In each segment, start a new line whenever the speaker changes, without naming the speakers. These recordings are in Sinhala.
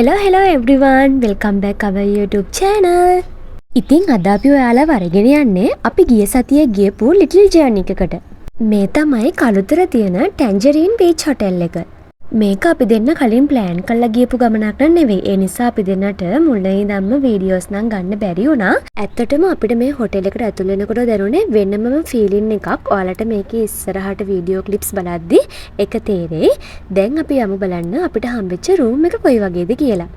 Hello everyone, welcome back our YouTube channel. ඉතින් අද අපි ඔයාලව අරගෙන යන්නේ අපි ගිය සතියේ ගියපු Little Journey එකකට. මේ තමයි කළුතර තියෙන Tangerine Beach Hotel එක. මේක අපි දෙන්න කලින් plan කරලා ගියපු ගමනක් නෙවෙයි. ඒ නිසා අපි දෙන්නට මුලින් ඉඳන්ම වීඩියෝස් නම් ගන්න බැරි වුණා. ඇත්තටම අපිට මේ hotel එකට ඇතුල් වෙනකොට දැනුනේ වෙනමම feeling එකක්. ඔයාලට මේකේ ඉස්සරහට වීඩියෝ clips බලද්දි ඒක තේරෙයි. දැන් අපි යමු බලන්න අපිට හම්බෙච්ච room එක කොයි වගේද කියලා.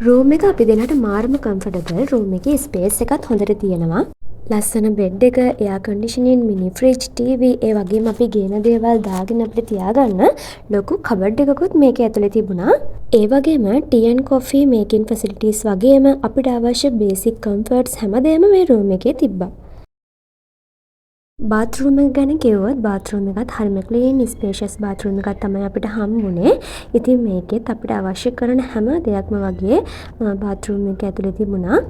room එක අපි දෙන්නට මාරම comfortable. room එකේ space එකත් හොඳට තියෙනවා. ලස්සන බෙඩ් එක, එයා කන්ඩිෂනින්, මිනි ෆ්‍රිජ්, ටීවී, ඒ වගේම අපි ගේන දේවල් දාගෙන අපිට තියාගන්න ලොකු කබඩ් එකකුත් මේකේ ඇතුලේ තිබුණා. ඒ වගේම ටී ඇන්ඩ් කොෆි මේකින් ෆැසිලිටිස් වගේම අපිට අවශ්‍ය බේසික් කම්ෆර්ට්ස් හැමදේම මේ රූම් එකේ තිබ්බා. බාත්රූම් එක ගැන කිව්වොත් බාත්රූම් එකත් හරිම ක්ලීන් ස්පේෂියස් බාත්රූම් එකක් තමයි අපිට හම්බුනේ. ඉතින් මේකෙත් අපිට අවශ්‍ය කරන හැම දෙයක්ම වගේ බාත්රූම් එක ඇතුලේ තිබුණා.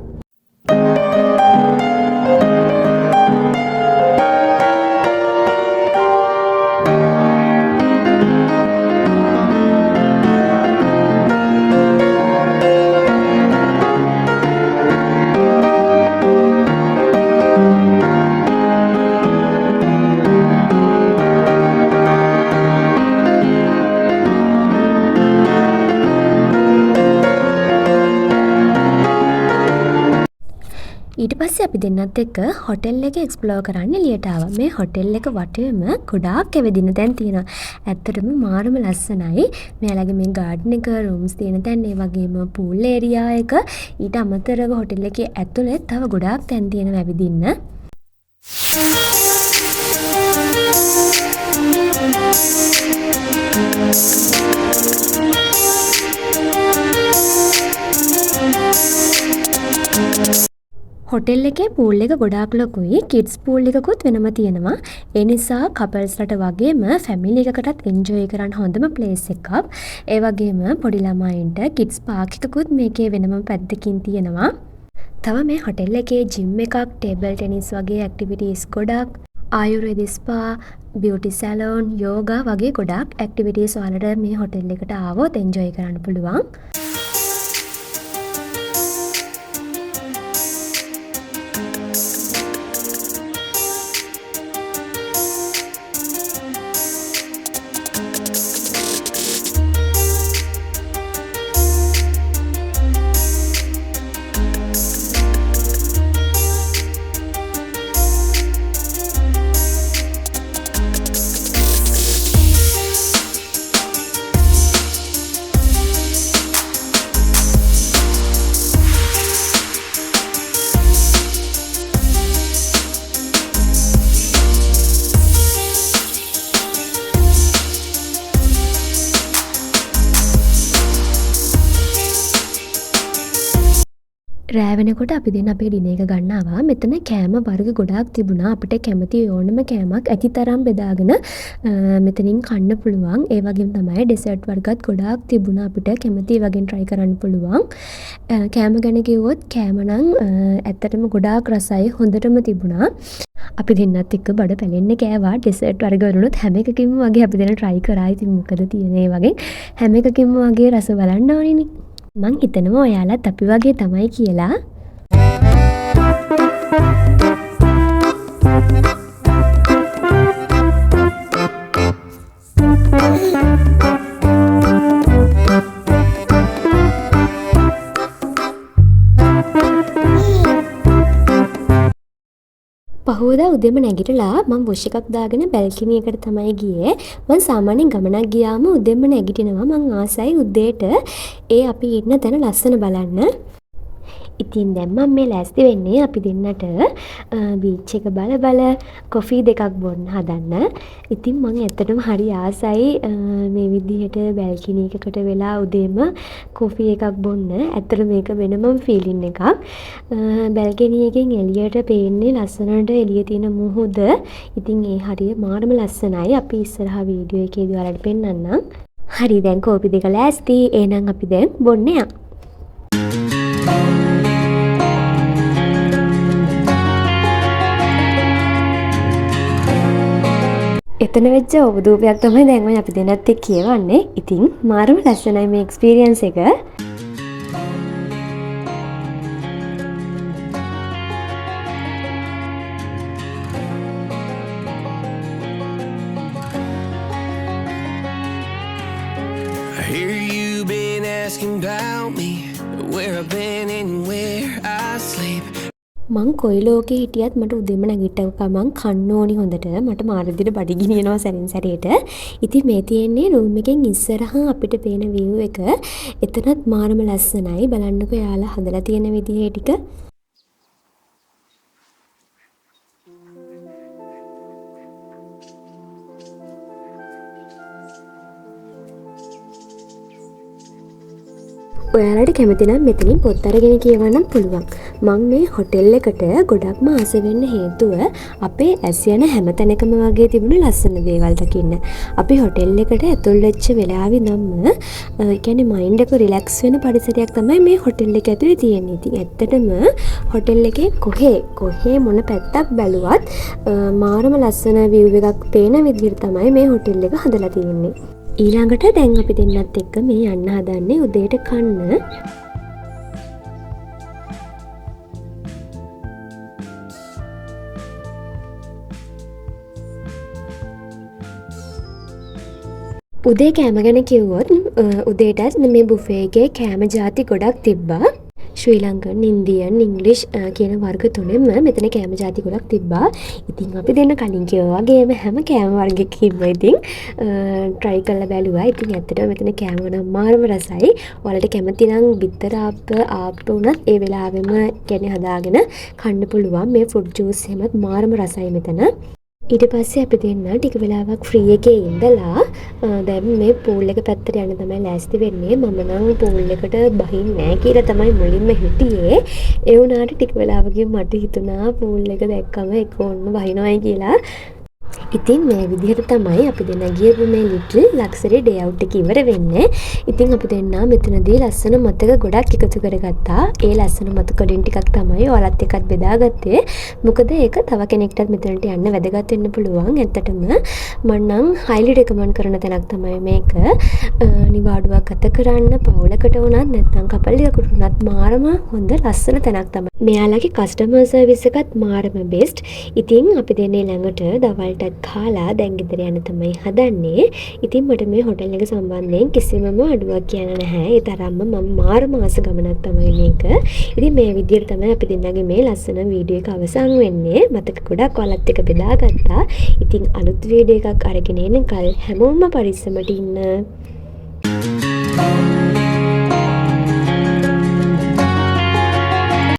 ඊට පස්සේ අපි දෙන්නත් එක්ක හොටෙල් එක එක්ස්ප්ලෝර් කරන්න එළියට ආවා. මේ හොටෙල් එක වටේම ගොඩාක් ඇවිදින තැන් තියෙනවා. ඇත්තටම මාරම ලස්සනයි. මෙයාලගේ මේ ගාඩන් එක, රූම්ස් තියෙන තැන්, ඒ වගේම පූල් ඒරියා එක, ඊට අමතරව හොටෙල් එකේ ඇතුලේ තව ගොඩාක් තැන් තියෙනවා ඇවිදින්න. හොටෙල් එකේ පූල් එක ගොඩාක් ලොකුයි. කිඩ්ස් පූල් එකකුත් වෙනම තියෙනවා. ඒ නිසා කපල්ස්ලට වගේම ෆැමිලි එකකටත් එන්ජොයි කරන්න හොඳම ප්ලේස් එකක්. ඒ වගේම පොඩි ළමයින්ට කිඩ්ස් පාක් එකකුත් මේකේ වෙනම පැත්තකින් තියෙනවා. තව මේ හොටෙල් එකේ ජිම් එකක්, ටේබල් ටෙනිස් වගේ ඇක්ටිවිටීස් ගොඩක්, ආයුර්වේද ස්පා, බියුටි සැලෝන්, යෝගා වගේ ගොඩක් ඇක්ටිවිටීස් ඔයාලට මේ හොටෙල් එකට ආවොත් එන්ජොයි කරන්න පුළුවන්. රෑ වෙනකොට අපි දෙන්න අපේ ඩිනර් එක ගන්න ආවා. මෙතන කෑම වර්ග ගොඩාක් තිබුණා. අපිට කැමති ඕනම කෑමක් ඇතිතරම් බෙදාගෙන මෙතනින් කන්න පුළුවන්. ඒ වගේම තමයි ඩෙසර්ට් වර්ගත් ගොඩාක් තිබුණා. අපිට කැමති වගේ try කරන්න පුළුවන්. කෑම ගැන කිව්වොත් කෑම නම් ඇත්තටම ගොඩාක් රසයි, හොඳටම තිබුණා. අපි දෙන්නත් එක්ක බඩ පැලෙන්න කෑවා. ඩෙසර්ට් වර්ග වලුත් හැම එකකින්ම වගේ අපි දෙන්න try කරා. ඉතින් මොකද තියෙන්නේ වගේ හැම එකකින්ම වගේ රස බලන්න ඕනේනේ. මං හිතනවා ඔයාලත් අපි වගේ තමයි කියලා. පහුවදා උදේම නැගිටලා මම වොෂ් එකක් දාගෙන බැල්කනි එකට තමයි ගියේ. මම සාමාන්‍යයෙන් ගමනක් ගියාම උදේම නැගිටිනවා. මං ආසයි උදේට ඒ අපි ඉන්න තැන ලස්සන බලන්න. ඉතින් දැන් මම මේ ලෑස්ති වෙන්නේ අපි දෙන්නට බීච් එක බල කොෆි දෙකක් බොන්න හදන්න. ඉතින් මම ඇත්තටම හරි ආසයි මේ විදිහට බැල්කනි එකකට වෙලා උදේම කොෆි එකක් බොන්න. ඇත්තට මේක වෙනමම ෆීලින් එකක්. බැල්කනි එකෙන් එළියට පේන්නේ ලස්සනට එළිය තියෙන මුහුද. ඉතින් ඒ හරිය මාරම ලස්සනයි. අපි ඉස්සරහා වීඩියෝ එකේදී ඔයාලට පෙන්නන්නම්. හරි දැන් කෝපි දෙක ලෑස්ති. එහෙනම් අපි දැන් බොන්න යමු. එතන වෙච්ච ඔබදූපයක් තමයි දැන් අපි දෙන්නත් එක්ක කියවන්නේ. ඉතින් මාරම ලස්සනයි මේ එක්ස්පීරියන්ස් එක.
Hear you been asking about me, where I've been and where I sleep.
මං කොයි ලෝකේ හිටියත් මට උදේම නැගිට්ටම ගමන් කන්න ඕනි හොඳට. මට මාර විදිහට බඩ ගිනියනවා සැරින් සැරේට. ඉතින් මේ තියෙන්නේ රූම් එකෙන් ඉස්සරහා අපිට පේන view එක. එතනත් මාරම ලස්සනයි. බලන්නකෝ යාලා හදලා තියෙන විදිහ ටික. ඔයාලට කැමති නම් මෙතනින් පොත් අරගෙන කියවන්න පුළුවන්. මම මේ හොටෙල් එකට ගොඩක්ම ආස වෙන්න හේතුව අපේ ඇස් යන හැම තැනකම වගේ තිබුණ ලස්සන දේවල් දකින්න. අපි හොටෙල් එකට ඇතුල් වෙච්ච වෙලාවේ නම් කියන්නේ මයින්ඩ් එක රිලැක්ස් වෙන පරිසරයක් තමයි මේ හොටෙල් එක ඇතුලේ තියෙන්නේ. ඉතින් ඇත්තටම හොටෙල් එකේ කොහේ මොන පැත්තක් බැලුවත් මාරම ලස්සන view එකක් පේන විදිහට තමයි මේ හොටෙල් එක හදලා තියෙන්නේ. ඊළඟට දැන් අපි දෙන්නත් එක්ක මේ යන්න හදන්නේ උදේට කන්න. උදේ කෑම ගැන කිව්වොත් උදේටත් මේ බුෆේ එකේ කෑම ಜಾති ගොඩක් තිබ්බා. ශ්‍රී ලංකන්, ඉන්දියන්, ඉංග්ලිෂ් කියන වර්ග තුනෙම මෙතන කෑම ಜಾති ගොඩක් තිබ්බා. ඉතින් අපි දෙන්න කලින් කිව්වා වගේම හැම කෑම වර්ගයකින්ම ඉතින් try කරලා බැලුවා. ඉතින් ඇත්තටම මෙතන කෑම නම් මාරම රසයි. ඔයාලට කැමති නම් බිත්තර ආප්ප උනත් ඒ වෙලාවෙම කියන්නේ හදාගෙන කන්න පුළුවන්. මේ ෆෘට් ජූස් එහෙමත් මාරම රසයි මෙතන. ඊට පස්සේ අපි දෙන්න ටික වෙලාවක් ෆ්‍රී එකේ ඉඳලා දැන් මේ පූල් එක පැත්තට යන්න තමයි ලෑස්ති වෙන්නේ. මම නම් පූල් එකට බහින්නේ නැහැ කියලා තමයි මුලින්ම හිටියේ. ඒ වුණාට ටික වෙලාවකින් මට හිතුණා පූල් එක දැක්කම ඒක ඕන්න බහිනවයි කියලා. ඉතින් මේ විදිහට තමයි අපි දෙන්න ගියපු මේ ලිටල් ලක්සරි ඩේ අවුට් එක ඉවර වෙන්නේ. ඉතින් අපි දෙන්න මෙතනදී ලස්සන මතක ගොඩක් එකතු කරගත්තා. ඒ ලස්සන මතකලින් ටිකක් තමයි ඔයාලත් එක්කත් බෙදාගත්තේ. මොකද ඒක තව කෙනෙක්ටත් මෙතනට යන්න වැදගත් වෙන්න පුළුවන්. ඇත්තටම මම නම් highly recommend කරන තැනක් තමයි මේක. නිවාඩුවක් ගත කරන්න පවුලකට වුණත් නැත්නම් කපල් එකකට වුණත් මාරම හොඳ ලස්සන තැනක් තමයි. මෙයාලගේ කස්ටමර් සර්විස් එකත් මාරම බෙස්ට්. ඉතින් අපි දෙන්නේ ළඟට දවල්ට කාලා දැන් ගෙදර යන්න තමයි හදන්නේ. ඉතින් මට මේ හොටෙල් එක සම්බන්ධයෙන් කිසිමම අඩුවක් කියන්න නැහැ. ඒ තරම්ම මම මාරම ආස ගමනක් තමයි මේක. ඉතින් මේ විදිහට තමයි අපි දෙන්නගේ මේ ලස්සන වීඩියෝ එක අවසන් වෙන්නේ. මතක ගොඩක් ඔයාලත් එක්ක බෙදාගත්තා. ඉතින් අලුත් වීඩියෝ එකක් අරගෙන එනකල් හැමෝම පරිස්සමට ඉන්න.